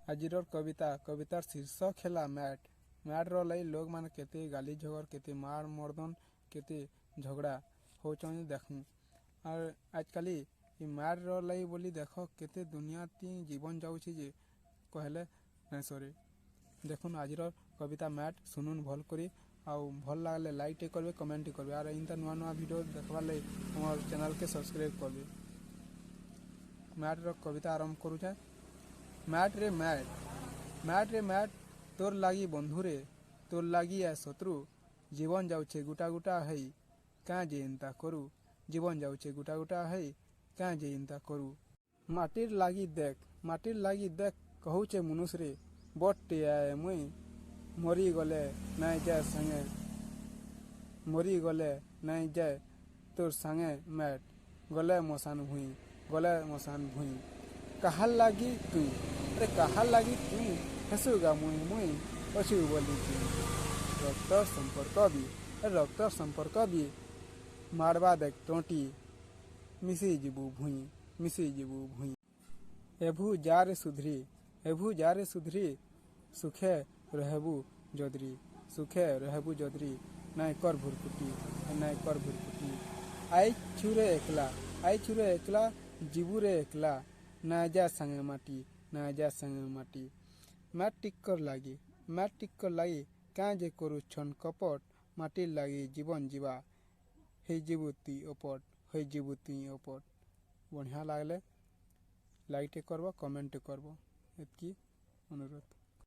ଆଜିର କବିତାର ଶୀର୍ଷକ ହେଲା ମ୍ୟାଟ୍। ମ୍ୟାଟ୍ର ଲାଗି ଲୋକମାନେ କେତେ ଗାଲି ଝଗଡ଼ କେତେ ମାଡ଼ ମର୍ଦନ କେତେ ଝଗଡ଼ା ହଉଛନ୍ତି ଦେଖୁଁ। ଆର୍ ଆଜିକାଲି ଇ ମ୍ୟାଟ୍ର ଲାଗି ବୋଲି ଦେଖ କେତେ ଦୁନିଆତି ଜୀବନ ଯାଉଛି ଯେ କହିଲେ ନାଇଁ ସରେ। ଦେଖୁନ୍ ଆଜିର କବିତା ମ୍ୟାଟ୍ ଶୁଣୁନ୍ ଭଲ କରି ଆଉ ଭଲ ଲାଗଲେ ଲାଇକ୍ଟେ କରିବେ କମେଣ୍ଟ କରିବେ ଆର୍ ଏନ୍ତା ନୂଆ ନୂଆ ଭିଡ଼ିଓ ଦେଖବାର୍ ଲାଗି ଆମର ଚ୍ୟାନେଲ୍କେ ସବସ୍କ୍ରାଇବ୍ କରିବେ। ମ୍ୟାଟ୍ର କବିତା ଆରମ୍ଭ କରୁଛେ। ମ୍ୟାଟ୍ରେ ମ୍ୟାଟ୍ ତୋର ଲାଗି ବନ୍ଧୁରେ ତୋର ଲାଗି ଏ ଶତ୍ରୁ ଜୀବନ ଯାଉଛେ ଗୁଟା ଗୁଟା ହେଇ କାଁ ଯେ ଏନ୍ତା କରୁ ଜୀବନ ଯାଉଛେ ଗୁଟା ଗୁଟା ହେଇ କାଁ ଯେ ଏନ୍ତା କରୁ। ମାଟିର ଲାଗି ଦେଖ କହୁଛେ ମନୁଷରେ ବଟଟେ ଆଏ ମୁଇଁ ମରିଗଲେ ନାଇଁ ଯାଏ ତୋର ସାଙ୍ଗେ ମ୍ୟାଟ୍ ଗଲେ ମଶାନ ଭୁଇଁ କାହାର ଲାଗି ତୁଇ ହେସୁଗା ମୁଇଁ ଅଛୁ ବୋଲି ରକ୍ତର ସମ୍ପର୍କ ବି ମାରବା ଦେଖ ତଣ୍ଟି ମିଶିଯିବୁ ଭୁଇଁ ଏଭୁ ଯାରେ ସୁଧରି ସୁଖେ ରହେବୁ ଯଦ୍ରି ନାଇଁ କର ଭୁରକୁଟି ଆଇ ଛୁରେ ଏକଲା ଯିବୁରେ ଏକଲା ନାଇଁ ଯା ସାଙ୍ଗେ ମାଟି ମ୍ୟାଟ୍ ଟିକର ଲାଗି କାଁ ଯେ କରୁଛନ୍ କପଟ ମାଟିର ଲାଗି ଜୀବନ ଯିବା ହେଇଯିବୁ ତୁଇ ଅପଟ। ବଢ଼ିଆ ଲାଗଲେ ଲାଇକ୍ଟେ କରବ କମେଣ୍ଟ କରବ ଏତ୍କି ଅନୁରୋଧ।